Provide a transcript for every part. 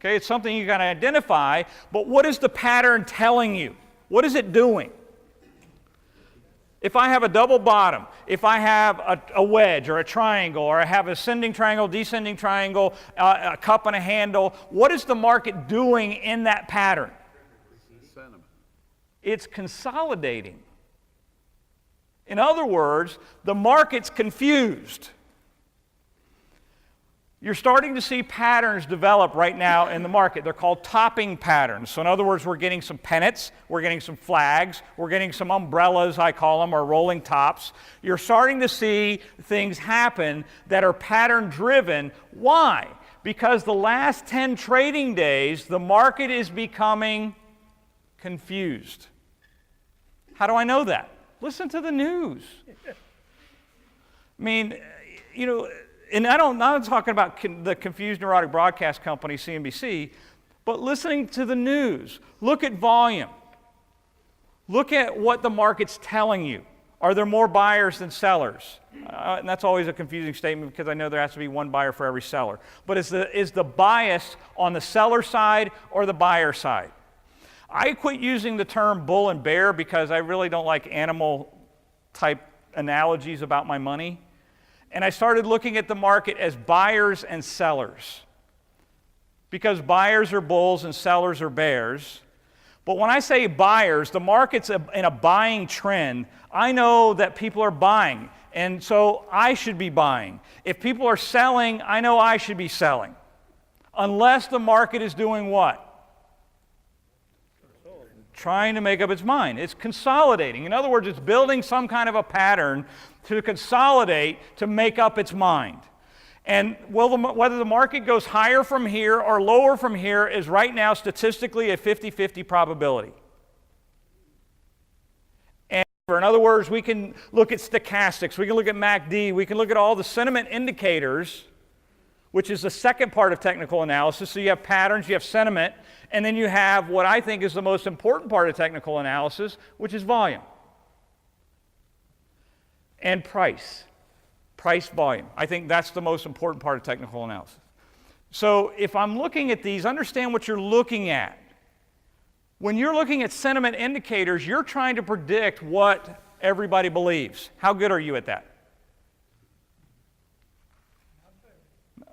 Okay, it's something you got to identify, but what is the pattern telling you? What is it doing? If I have a double bottom, if I have a wedge or a triangle, or I have ascending triangle, descending triangle, a cup and a handle, what is the market doing in that pattern? It's consolidating. In other words, the market's confused. You're starting to see patterns develop right now in the market. They're called topping patterns. So in other words, we're getting some pennants, we're getting some flags, we're getting some umbrellas, I call them, or rolling tops. You're starting to see things happen that are pattern driven. Why? Because the last 10 trading days, the market is becoming confused. How do I know that? Listen to the news. I mean, you know, and I'm not talking about the confused neurotic broadcast company, CNBC, but listening to the news. Look at volume. Look at what the market's telling you. Are there more buyers than sellers? And that's always a confusing statement because I know there has to be one buyer for every seller. But is the bias on the seller side or the buyer side? I quit using the term bull and bear because I really don't like animal type analogies about my money. And I started looking at the market as buyers and sellers, because buyers are bulls and sellers are bears. But when I say buyers, the market's in a buying trend. I know that people are buying, and so I should be buying. If people are selling, I know I should be selling. Unless the market is doing what? Trying to make up its mind. It's consolidating. In other words, it's building some kind of a pattern to consolidate, to make up its mind. And whether the market goes higher from here or lower from here is right now statistically a 50-50 probability. And in other words, we can look at stochastics, we can look at MACD, we can look at all the sentiment indicators, which is the second part of technical analysis. So you have patterns, you have sentiment, and then you have what I think is the most important part of technical analysis, which is volume and price. Price volume. I think that's the most important part of technical analysis. So if I'm looking at these, understand what you're looking at. When you're looking at sentiment indicators, you're trying to predict what everybody believes. How good are you at that?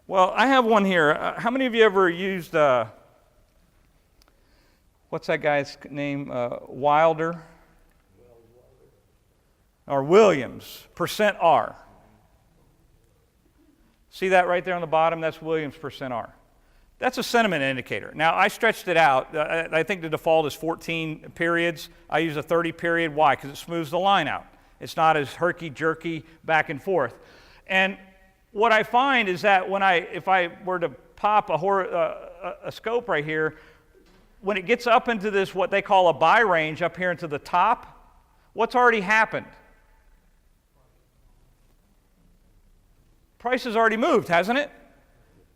Well, I have one here. How many of you ever used, what's that guy's name? Wilder? Or Williams, percent R. See that right there on the bottom? That's Williams percent R. That's a sentiment indicator. Now, I stretched it out. I think the default is 14 periods. I use a 30 period. Why? Because it smooths the line out. It's not as herky-jerky back and forth. And what I find is that if I were to pop a scope right here, when it gets up into this, what they call a buy range up here into the top, what's already happened? Price has already moved, hasn't it?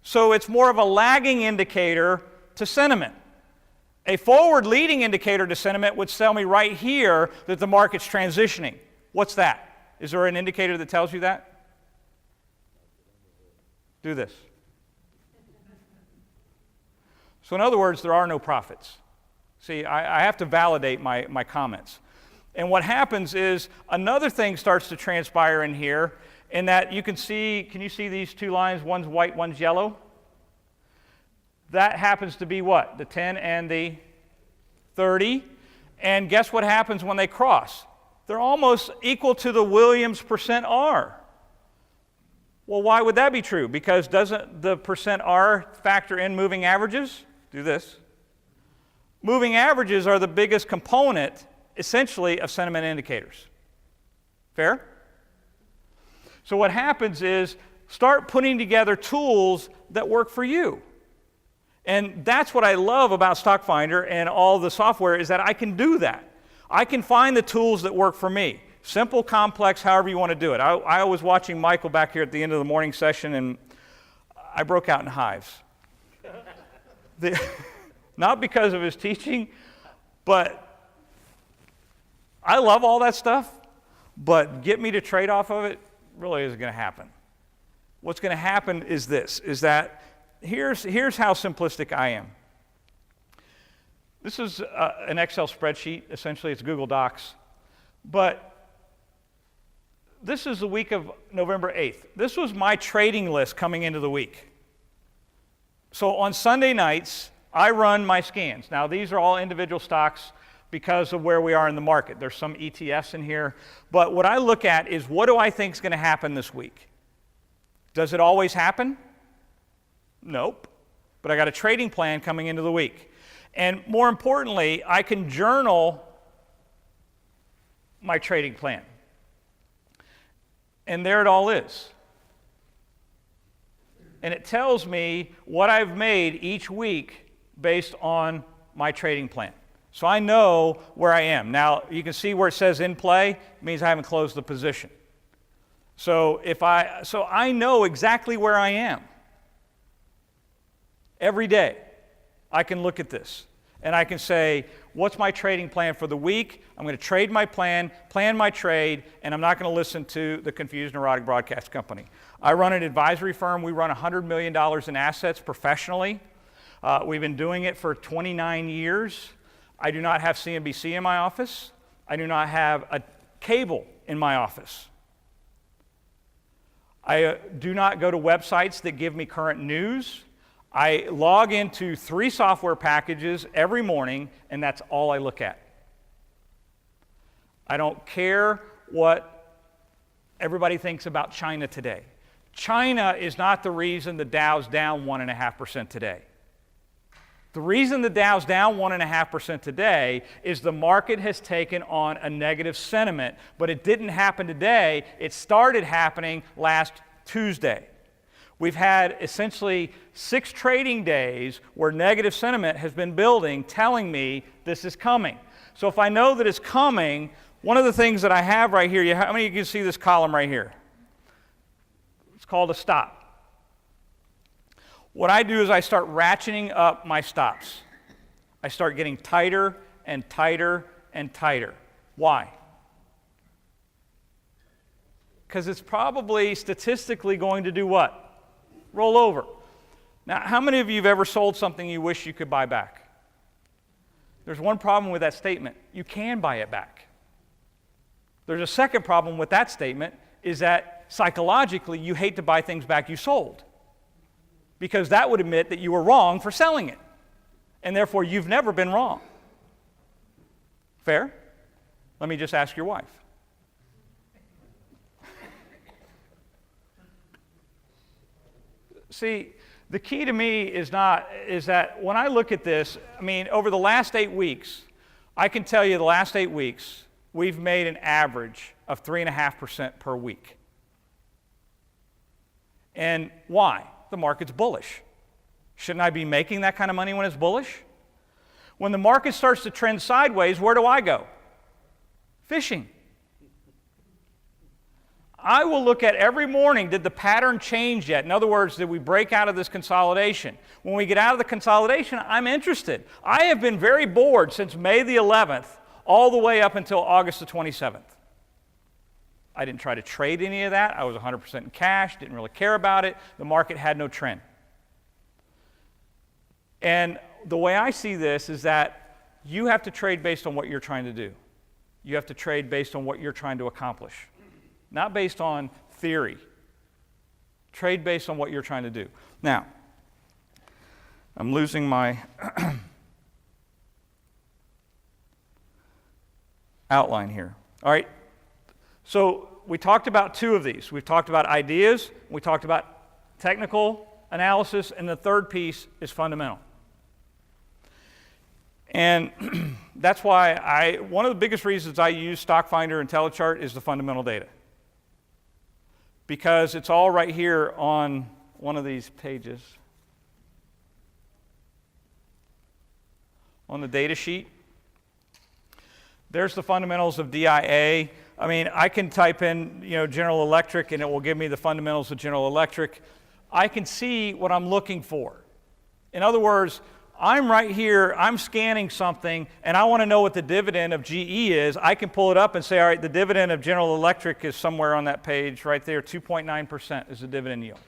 So it's more of a lagging indicator to sentiment. A forward leading indicator to sentiment would tell me right here that the market's transitioning. What's that? Is there an indicator that tells you that? Do this. So in other words, there are no profits. See, I have to validate my comments. And what happens is another thing starts to transpire in here, in that you can you see these two lines? One's white, one's yellow. That happens to be what? The 10 and the 30. And guess what happens when they cross? They're almost equal to the Williams percent R. Well, why would that be true? Because doesn't the percent R factor in moving averages? Do this. Moving averages are the biggest component, essentially, of sentiment indicators. Fair? So what happens is start putting together tools that work for you. And that's what I love about Stockfinder and all the software, is that I can do that. I can find the tools that work for me. Simple, complex, however you want to do it. I was watching Michael back here at the end of the morning session, and I broke out in hives. Not because of his teaching, but I love all that stuff, but get me to trade off of it really isn't going to happen. What's going to happen is this, is that here's how simplistic I am. This is an Excel spreadsheet. Essentially, it's Google Docs. But this is the week of November 8th. This was my trading list coming into the week. So on Sunday nights, I run my scans. Now, these are all individual stocks because of where we are in the market. There's some ETFs in here. But what I look at is, what do I think is going to happen this week? Does it always happen? Nope. But I got a trading plan coming into the week. And more importantly, I can journal my trading plan. And there it all is. And it tells me what I've made each week based on my trading plan. So I know where I am. Now, you can see where it says in play, it means I haven't closed the position. So I know exactly where I am. Every day, I can look at this, and I can say, what's my trading plan for the week? I'm going to trade my plan my trade, and I'm not going to listen to the confused, neurotic broadcast company. I run an advisory firm. We run $100 million in assets professionally. We've been doing it for 29 years. I do not have CNBC in my office. I do not have a cable in my office. I do not go to websites that give me current news. I log into 3 software packages every morning, and that's all I look at. I don't care what everybody thinks about China today. China is not the reason the Dow's down 1.5% today. The reason the Dow's down 1.5% today is the market has taken on a negative sentiment, but it didn't happen today. It started happening last Tuesday. We've had essentially 6 trading days where negative sentiment has been building, telling me this is coming. So if I know that it's coming, one of the things that I have right here, how many of you can see this column right here? It's called a stop. What I do is I start ratcheting up my stops. I start getting tighter and tighter and tighter. Why? Because it's probably statistically going to do what? Roll over. Now, how many of you have ever sold something you wish you could buy back? There's one problem with that statement. You can buy it back. There's a second problem with that statement, is that psychologically you hate to buy things back you sold, because that would admit that you were wrong for selling it, and therefore you've never been wrong. Fair? Let me just ask your wife. See, the key to me is that when I look at this, I mean, over the last 8 weeks, I can tell you the last 8 weeks, we've made an average of 3.5% per week. And why? The market's bullish. Shouldn't I be making that kind of money when it's bullish? When the market starts to trend sideways, where do I go? Fishing. I will look at every morning, did the pattern change yet? In other words, did we break out of this consolidation? When we get out of the consolidation, I'm interested. I have been very bored since May the 11th all the way up until August the 27th. I didn't try to trade any of that. I was 100% in cash, didn't really care about it. The market had no trend. And the way I see this is that you have to trade based on what you're trying to do. You have to trade based on what you're trying to accomplish. Not based on theory. Trade based on what you're trying to do. Now, I'm losing my outline here. All right. So we talked about 2 of these. We've talked about ideas. We talked about technical analysis. And the third piece is fundamental. And that's why one of the biggest reasons I use Stockfinder and Telechart is the fundamental data. Because it's all right here on one of these pages. On the data sheet. There's the fundamentals of DIA. I mean, I can type in, General Electric, and it will give me the fundamentals of General Electric. I can see what I'm looking for. In other words, I'm right here, I'm scanning something, and I want to know what the dividend of GE is. I can pull it up and say, all right, the dividend of General Electric is somewhere on that page right there. 2.9% is the dividend yield.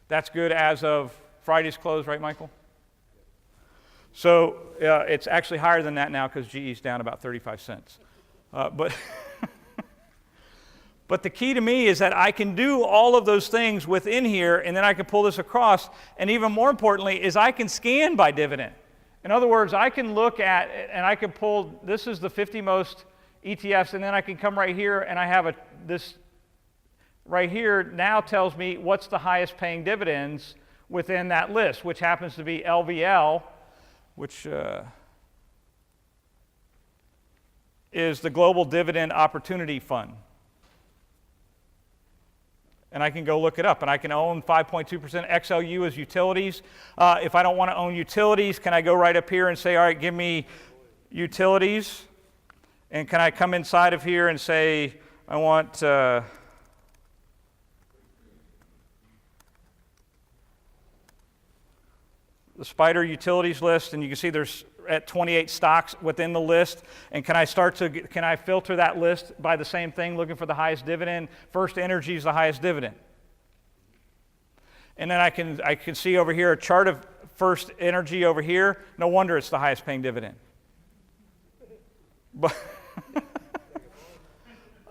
That's good as of Friday's close, right, Michael? So it's actually higher than that now because GE's down about 35 cents. But but the key to me is that I can do all of those things within here, and then I can pull this across, and even more importantly is I can scan by dividend. In other words, I can look at, and I can pull, this is the 50 most ETFs, and then I can come right here, and I have this right here now tells me what's the highest paying dividends within that list, which happens to be LVL, which is the Global Dividend Opportunity Fund. And I can go look it up, and I can own 5.2%. XLU is utilities. If I don't want to own utilities, can I go right up here and say, all right, give me utilities? And can I come inside of here and say, I want the Spider Utilities list, and you can see there's at 28 stocks within the list. And can I filter that list by the same thing, looking for the highest dividend? First Energy is the highest dividend. And then I can see over here a chart of First Energy over here. No wonder it's the highest paying dividend. But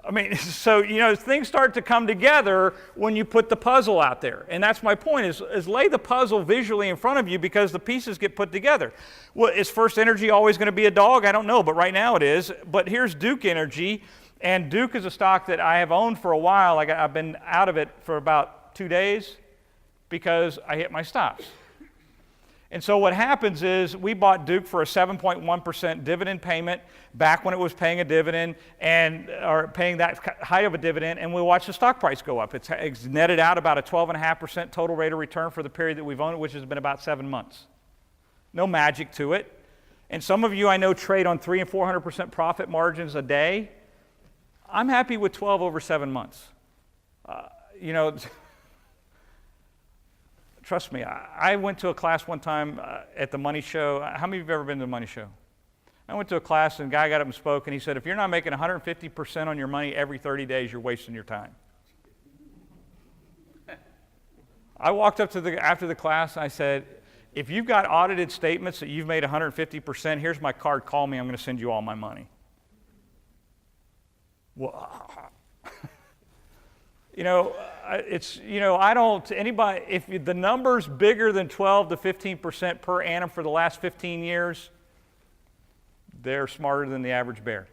I mean, so, things start to come together when you put the puzzle out there. And that's my point, is lay the puzzle visually in front of you because the pieces get put together. Well, is First Energy always going to be a dog? I don't know, but right now it is. But here's Duke Energy, and Duke is a stock that I have owned for a while. I've been out of it for about 2 days because I hit my stops. And so what happens is we bought Duke for a 7.1% dividend payment back when it was paying a dividend or paying that high of a dividend, and we watched the stock price go up. It's netted out about a 12.5% total rate of return for the period that we've owned it, which has been about 7 months. No magic to it. And some of you I know trade on 300% and 400% profit margins a day. I'm happy with 12 over 7 months. Trust me, I went to a class one time at the Money Show. How many of you have ever been to the Money Show? I went to a class, and a guy got up and spoke, and he said, if you're not making 150% on your money every 30 days, you're wasting your time. I walked up after the class, and I said, if you've got audited statements that you've made 150%, here's my card, call me, I'm going to send you all my money. Well, if the number's bigger than 12 to 15% per annum for the last 15 years, they're smarter than the average bear.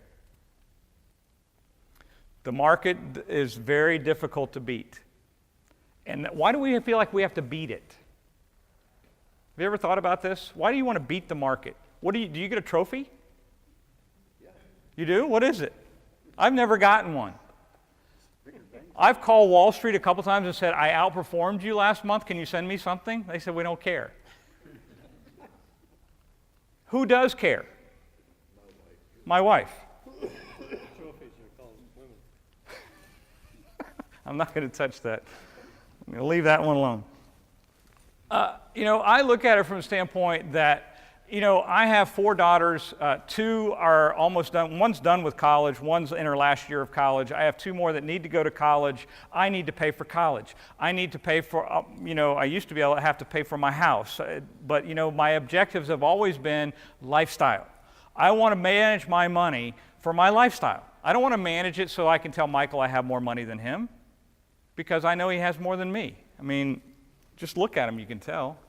The market is very difficult to beat. And why do we feel like we have to beat it? Have you ever thought about this? Why do you want to beat the market? Do you get a trophy? Yeah. You do? What is it? I've never gotten one. I've called Wall Street a couple times and said, I outperformed you last month. Can you send me something? They said, we don't care. Who does care? My wife. I'm not going to touch that. I'm going to leave that one alone. I look at it from the standpoint that I have 4 daughters. 2 are almost done. One's done with college. One's in her last year of college. I have 2 more that need to go to college. I need to pay for college. I need to pay for, I used to be able to have to pay for my house. But, my objectives have always been lifestyle. I want to manage my money for my lifestyle. I don't want to manage it so I can tell Michael I have more money than him because I know he has more than me. I mean, just look at him, you can tell.